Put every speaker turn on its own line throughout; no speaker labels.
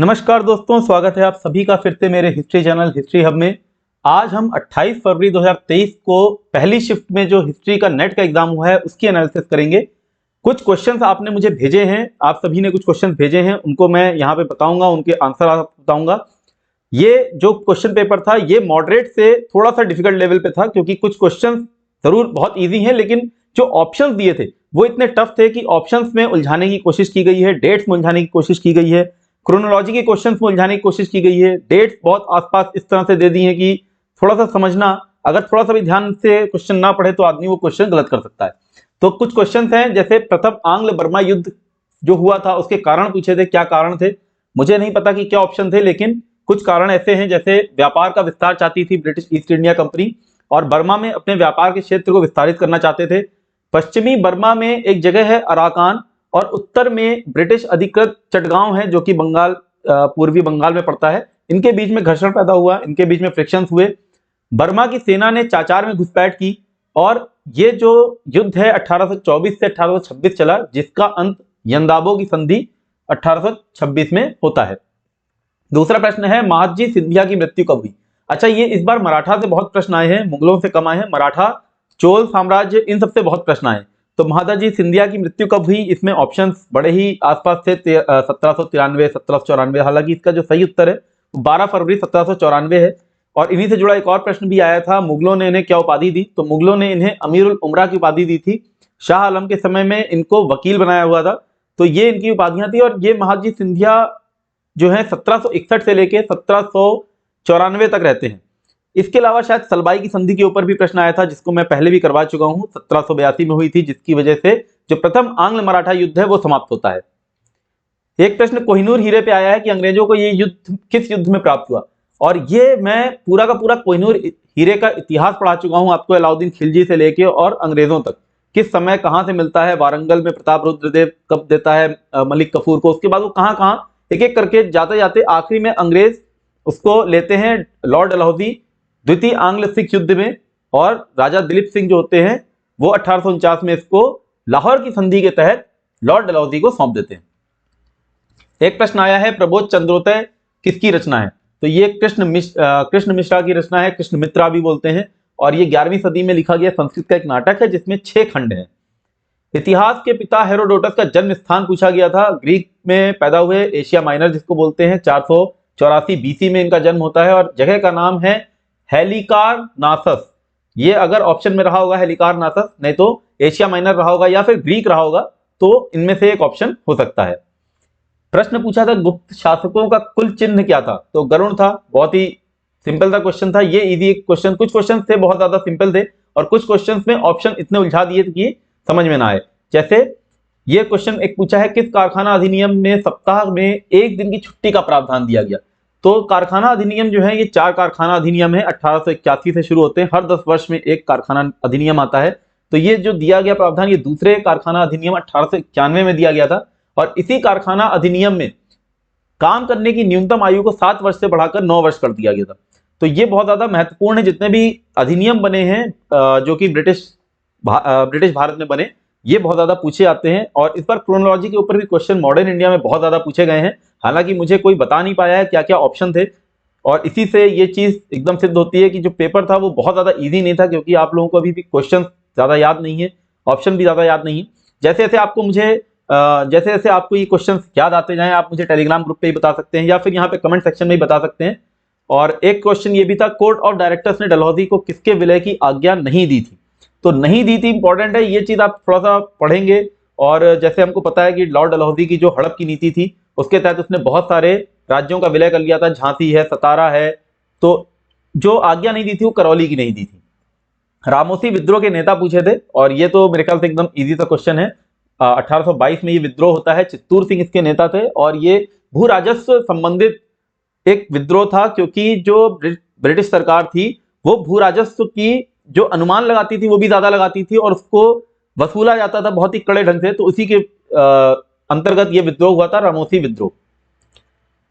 नमस्कार दोस्तों, स्वागत है आप सभी का फिर से मेरे हिस्ट्री चैनल हिस्ट्री हब में। आज हम 28 फरवरी 2023 को पहली शिफ्ट में जो हिस्ट्री का नेट का एग्जाम हुआ है उसकी एनालिसिस करेंगे। कुछ क्वेश्चंस आपने मुझे भेजे हैं, आप सभी ने कुछ क्वेश्चंस भेजे हैं, उनको मैं यहाँ पे बताऊंगा, उनके आंसर आपको बताऊंगा। ये जो क्वेश्चन पेपर था ये मॉडरेट से थोड़ा सा डिफिकल्ट लेवल पे था, क्योंकि कुछ क्वेश्चन जरूर बहुत ईजी हैं, लेकिन जो ऑप्शंस दिए थे वो इतने टफ थे कि ऑप्शंस में उलझाने की कोशिश की गई है, डेट्स में उलझाने की कोशिश की गई है, क्रोनोलॉजी के क्वेश्चंस में उलझाने की कोशिश की गई है, डेट्स बहुत आसपास इस तरह से दे दी हैं कि थोड़ा सा समझना, अगर थोड़ा सा भी ध्यान से क्वेश्चन ना पढ़े तो आदमी वो क्वेश्चन गलत कर सकता है। तो कुछ क्वेश्चन हैं, जैसे प्रथम आंग्ल बर्मा युद्ध जो हुआ था उसके कारण पूछे थे, क्या कारण थे। मुझे नहीं पता कि क्या ऑप्शन थे, लेकिन कुछ कारण ऐसे हैं, जैसे व्यापार का विस्तार चाहती थी ब्रिटिश ईस्ट इंडिया कंपनी और बर्मा में अपने व्यापार के क्षेत्र को विस्तारित करना चाहते थे। पश्चिमी बर्मा में एक जगह है अराकान और उत्तर में ब्रिटिश अधिकृत चटगांव है जो कि बंगाल पूर्वी बंगाल में पड़ता है। इनके बीच में घर्षण पैदा हुआ, इनके बीच में फ्रिक्शंस हुए। बर्मा की सेना ने चाचार में घुसपैठ की और ये जो युद्ध है 1824 से 1826 चला, जिसका अंत यंदाबो की संधि 1826 में होता है। दूसरा प्रश्न है महादजी सिंधिया की मृत्यु कब हुई। अच्छा, ये इस बार मराठा से बहुत प्रश्न आए हैं, मुगलों से कम आए हैं। मराठा, चोल साम्राज्य, इन सबसे बहुत प्रश्न आए। तो महादजी सिंधिया की मृत्यु कब हुई, इसमें ऑप्शंस बड़े ही आसपास थे, 1793, 1794। हालांकि इसका जो सही उत्तर है 12 फरवरी 1794 है। और इन्हीं से जुड़ा एक और प्रश्न भी आया था, मुगलों ने इन्हें क्या उपाधि दी। तो मुगलों ने इन्हें अमीर उल उमरा की उपाधि दी थी। शाह आलम के समय में इनको वकील बनाया हुआ था, तो ये इनकी उपाधियां थी। और ये महादजी सिंधिया जो है 1761 से लेके 1794 तक रहते हैं। इसके अलावा शायद सलबाई की संधि के ऊपर भी प्रश्न आया था, जिसको मैं पहले भी करवा चुका हूं, 1782 में हुई थी, जिसकी वजह से जो प्रथम आंग्ल मराठा युद्ध है वो समाप्त होता है। एक प्रश्न कोहिनूर हीरे पे आया है कि अंग्रेजों को ये युद्ध किस युद्ध में प्राप्त हुआ, और ये मैं पूरा का पूरा कोहिनूर हीरे का इतिहास पढ़ा चुका हूं आपको, अलाउद्दीन खिलजी से लेके और अंग्रेजों तक, किस समय कहां से मिलता है। वारंगल में प्रताप रुद्रदेव कब देता है मलिक कफूर को, उसके बाद वो कहां कहां एक एक करके जाते जाते आखिरी में अंग्रेज उसको लेते हैं लॉर्ड डलहौजी द्वितीय आंग्ल सिख युद्ध में, और राजा दिलीप सिंह जो होते हैं वो 1849 में इसको लाहौर की संधि के तहत लॉर्ड डलहौजी को सौंप देते हैं। एक प्रश्न आया है प्रबोध चंद्रोदय किसकी रचना है। तो ये कृष्ण मिश्रा की रचना है, कृष्ण मित्रा भी बोलते हैं, और ये 11वीं सदी में लिखा गया संस्कृत का एक नाटक है जिसमें 6 खंड हैं। इतिहास के पिता हेरोडोटस का जन्म स्थान पूछा गया था। ग्रीक में पैदा हुए, एशिया माइनर जिसको बोलते हैं, 484 बीसी में इनका जन्म होता है, और जगह का नाम है हेलिकारनासस। ये अगर ऑप्शन में रहा होगा हेलिकारनासस, नहीं तो एशिया माइनर रहा होगा या फिर ग्रीक रहा होगा, तो इनमें से एक ऑप्शन हो सकता है। प्रश्न पूछा था गुप्त शासकों का कुल चिन्ह क्या था। तो गरुण था, बहुत ही सिंपल सा क्वेश्चन था, ये इजी क्वेश्चन। कुछ क्वेश्चन थे बहुत ज्यादा सिंपल थे, और कुछ क्वेश्चन में ऑप्शन इतने उलझा दिए थे कि समझ में ना आए। जैसे ये क्वेश्चन एक पूछा है किस कारखाना अधिनियम में सप्ताह में एक दिन की छुट्टी का प्रावधान दिया गया। तो कारखाना अधिनियम जो है ये 4 कारखाना अधिनियम है, 1881 से शुरू होते हैं, हर 10 वर्ष में एक कारखाना अधिनियम आता है। तो ये जो दिया गया प्रावधान ये दूसरे कारखाना अधिनियम 1891 में दिया गया था, और इसी कारखाना अधिनियम में काम करने की न्यूनतम आयु को 7 वर्ष से बढ़ाकर 9 वर्ष कर दिया गया था। तो ये बहुत ज्यादा महत्वपूर्ण है, जितने भी अधिनियम बने हैं जो कि ब्रिटिश भारत में बने, ये बहुत ज्यादा पूछे जाते हैं। और इस बार क्रोनोलॉजी के ऊपर भी क्वेश्चन मॉडर्न इंडिया में बहुत ज्यादा पूछे गए हैं। हालांकि मुझे कोई बता नहीं पाया है क्या क्या ऑप्शन थे, और इसी से ये चीज एकदम सिद्ध होती है कि जो पेपर था वो बहुत ज्यादा इजी नहीं था, क्योंकि आप लोगों को अभी भी क्वेश्चन ज्यादा याद नहीं है, ऑप्शन भी ज्यादा याद नहीं है। जैसे जैसे आपको ये क्वेश्चन याद आते जाएं, आप मुझे टेलीग्राम ग्रुप पे ही बता सकते हैं, या फिर यहाँ पे कमेंट सेक्शन में ही बता सकते हैं। और एक क्वेश्चन ये भी था, कोर्ट ऑफ डायरेक्टर्स ने डलहौजी को किसके विलय की आज्ञा नहीं दी थी। तो नहीं दी थी इंपॉर्टेंट है, ये चीज आप थोड़ा सा पढ़ेंगे। और जैसे हमको पता है कि लॉर्ड डलहौजी की जो हड़प की नीति थी उसके तहत उसने बहुत सारे राज्यों का विलय कर लिया था, झांसी है, सतारा है। तो जो आज्ञा नहीं दी थी वो करौली की नहीं दी थी। रामोसी विद्रोह के नेता पूछे थे, और ये तो मेरे ख्याल से एकदम इजी सा क्वेश्चन है। 1822 में ये विद्रोह होता है, चित्तूर सिंह इसके नेता थे, और ये भू राजस्व संबंधित एक विद्रोह था, क्योंकि जो ब्रिटिश सरकार थी वो भू राजस्व की जो अनुमान लगाती थी वो भी ज्यादा लगाती थी, और उसको वसूला जाता था बहुत ही कड़े ढंग से। तो उसी के अंतर्गत ये विद्रोह हुआ था, रामोसी विद्रोह।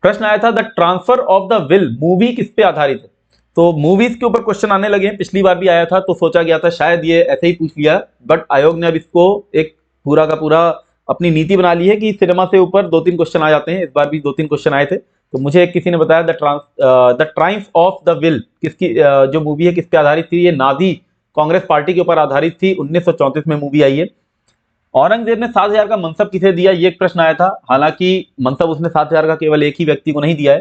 प्रश्न आया था the transfer of the will movie किस पे आधारित है। तो मूवीज के ऊपर क्वेश्चन आने लगे हैं, पिछली बार भी आया था, तो सोचा गया था शायद ये ऐसे ही पूछ लिया, बट आयोग ने अब इसको एक पूरा का पूरा अपनी नीति बना ली है कि सिनेमा से ऊपर 2-3 क्वेश्चन आ जाते हैं। इस बार भी 2-3 क्वेश्चन आए थे। तो मुझे किसी ने बताया the Triumph of the will किसकी जो मूवी है किस पे आधारित थी, ये नाजी कांग्रेस पार्टी के ऊपर आधारित थी, 1934 में मूवी आई है। औरंगजेब ने 7,000 का मनसब किसे दिया, ये एक प्रश्न आया था। हालांकि मनसब उसने 7,000 का केवल एक ही व्यक्ति को नहीं दिया है।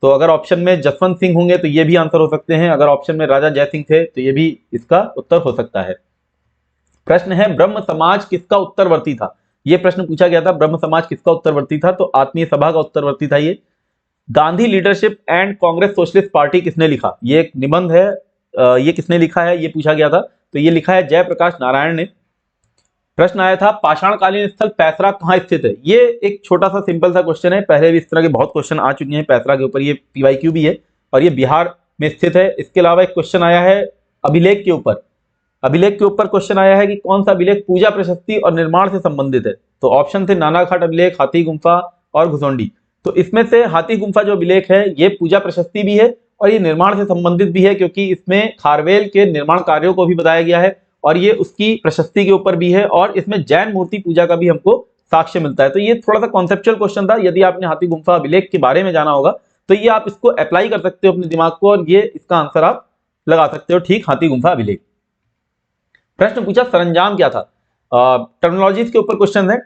तो अगर ऑप्शन में जसवंत सिंह होंगे तो ये भी आंसर हो सकते हैं, अगर ऑप्शन में राजा जय सिंह थे तो ये भी इसका उत्तर हो सकता है। प्रश्न है ब्रह्म समाज किसका उत्तरवर्ती था, ये प्रश्न पूछा गया था, ब्रह्म समाज किसका उत्तरवर्ती था, तो आत्मीय सभा का उत्तरवर्ती था ये। Gandhi leadership and Congress socialist party किसने लिखा, ये एक निबंध है, ये किसने लिखा है ये पूछा गया था, तो ये लिखा है जयप्रकाश नारायण ने। प्रश्न आया था पाषाणकालीन स्थल पैसरा कहाँ स्थित है, ये एक छोटा सा सिंपल सा क्वेश्चन है, पहले भी इस तरह के बहुत क्वेश्चन आ चुके हैं पैसरा के ऊपर, ये PYQ भी है और ये बिहार में स्थित है। इसके अलावा एक क्वेश्चन आया है अभिलेख के ऊपर, अभिलेख के ऊपर क्वेश्चन आया है कि कौन सा अभिलेख पूजा प्रशस्ति और निर्माण से संबंधित है, तो ऑप्शन थे नानाघाट अभिलेख, हाथी गुम्फा और घुसौंडी। तो इसमें से हाथी गुम्फा जो अभिलेख है ये पूजा प्रशस्ति भी है और ये निर्माण से संबंधित भी है, क्योंकि इसमें खारवेल के निर्माण कार्यों को भी बताया गया है और ये उसकी प्रशस्ति के ऊपर भी है, और इसमें जैन मूर्ति पूजा का भी हमको साक्ष्य मिलता है। तो ये थोड़ा सा कॉन्सेप्चुअल क्वेश्चन था, यदि आपने हाथी गुम्फा अभिलेख के बारे में जाना होगा तो ये आप इसको अप्लाई कर सकते हो अपने दिमाग को और ये इसका आंसर आप लगा सकते हो, ठीक, हाथी गुम्फा अभिलेख। प्रश्न पूछा सरंजाम क्या था, टर्मिनोलॉजीज के ऊपर क्वेश्चन है।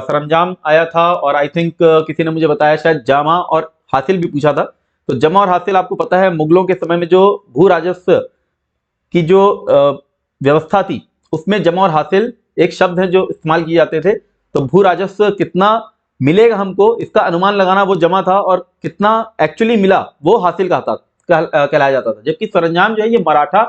सरंजाम आया था और आई थिंक किसी ने मुझे बताया शायद जमा और हासिल भी पूछा था। तो जमा और हासिल आपको पता है मुगलों के समय में जो भू राजस्व की जो व्यवस्था थी उसमें जमा और हासिल एक शब्द है जो इस्तेमाल किए जाते थे। तो भू राजस्व कितना मिलेगा हमको इसका अनुमान लगाना वो जमा था, और कितना एक्चुअली मिला वो हासिल कहलाया जाता था। जबकि सरंजाम जो है ये मराठा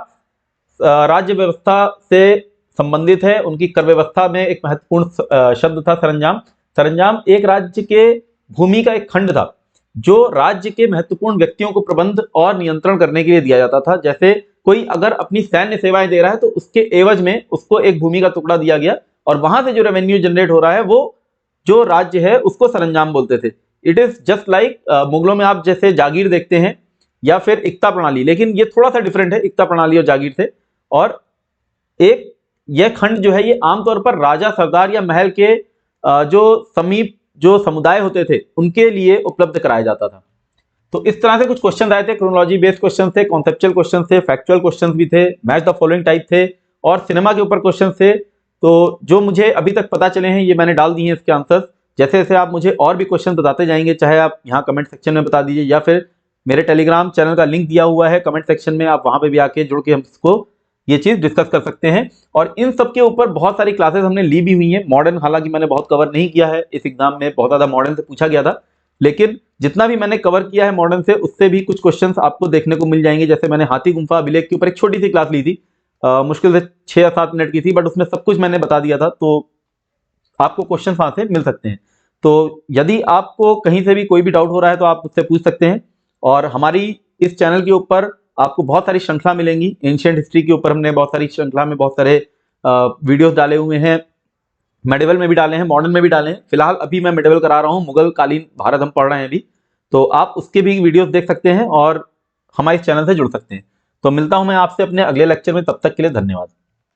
राज्य व्यवस्था से संबंधित है, उनकी कर व्यवस्था में एक महत्वपूर्ण शब्द था सरंजाम। सरंजाम एक राज्य के भूमि का एक खंड था जो राज्य के महत्वपूर्ण व्यक्तियों को प्रबंध और नियंत्रण करने के लिए दिया जाता था। जैसे कोई अगर अपनी सैन्य सेवाएं दे रहा है तो उसके एवज में उसको एक भूमि का टुकड़ा दिया गया और वहां से जो रेवेन्यू जनरेट हो रहा है वो जो राज्य है उसको सरंजाम बोलते थे। इट इज जस्ट लाइक मुगलों में आप जैसे जागीर देखते हैं या फिर इक्ता प्रणाली, लेकिन ये थोड़ा सा डिफरेंट है इक्ता प्रणाली और जागीर से। और एक यह खंड जो है ये आमतौर पर राजा, सरदार या महल के जो समीप जो समुदाय होते थे उनके लिए उपलब्ध कराया जाता था। तो इस तरह से कुछ क्वेश्चन आए थे, क्रोनोलॉजी बेस्ड क्वेश्चन थे, कॉन्सेप्चुअल क्वेश्चन थे, फैक्चुअल क्वेश्चन भी थे, मैच द फॉलोइंग टाइप थे और सिनेमा के ऊपर क्वेश्चन थे। तो जो मुझे अभी तक पता चले हैं ये मैंने डाल दिए हैं इसके आंसर। जैसे जैसे आप मुझे और भी क्वेश्चन बताते जाएंगे, चाहे आप यहाँ कमेंट सेक्शन में बता दीजिए या फिर मेरे टेलीग्राम चैनल का लिंक दिया हुआ है कमेंट सेक्शन में, आप वहां पे भी आके जुड़ के हम इसको ये चीज डिस्कस कर सकते हैं। और इन सब के ऊपर बहुत सारी क्लासेस हमने ली भी हुई हैं। मॉडर्न हालांकि मैंने बहुत कवर नहीं किया है, इस एग्जाम में बहुत ज्यादा मॉडर्न से पूछा गया था, लेकिन जितना भी मैंने कवर किया है मॉडर्न से उससे भी कुछ क्वेश्चंस आपको देखने को मिल जाएंगे। जैसे मैंने हाथी गुम्फा अभिलेख के ऊपर एक छोटी सी क्लास ली थी, मुश्किल से 6 या 7 मिनट की थी, बट उसमें सब कुछ मैंने बता दिया था, तो आपको क्वेश्चन वहां से मिल सकते हैं। तो यदि आपको कहीं से भी कोई भी डाउट हो रहा है तो आप मुझसे पूछ सकते हैं। और हमारी इस चैनल के ऊपर आपको बहुत सारी श्रृंखला मिलेंगी, एंशिएंट हिस्ट्री के ऊपर हमने बहुत सारी श्रृंखला में बहुत सारे वीडियोस डाले हुए हैं, मेडिवल में भी डाले हैं, मॉडर्न में भी डाले हैं। फिलहाल अभी मैं मेडिवल करा रहा हूँ, मुगल कालीन भारत हम पढ़ रहे हैं अभी, तो आप उसके भी वीडियोस देख सकते हैं और हमारे इस चैनल से जुड़ सकते हैं। तो मिलता हूं मैं आपसे अपने अगले लेक्चर में, तब तक के लिए धन्यवाद।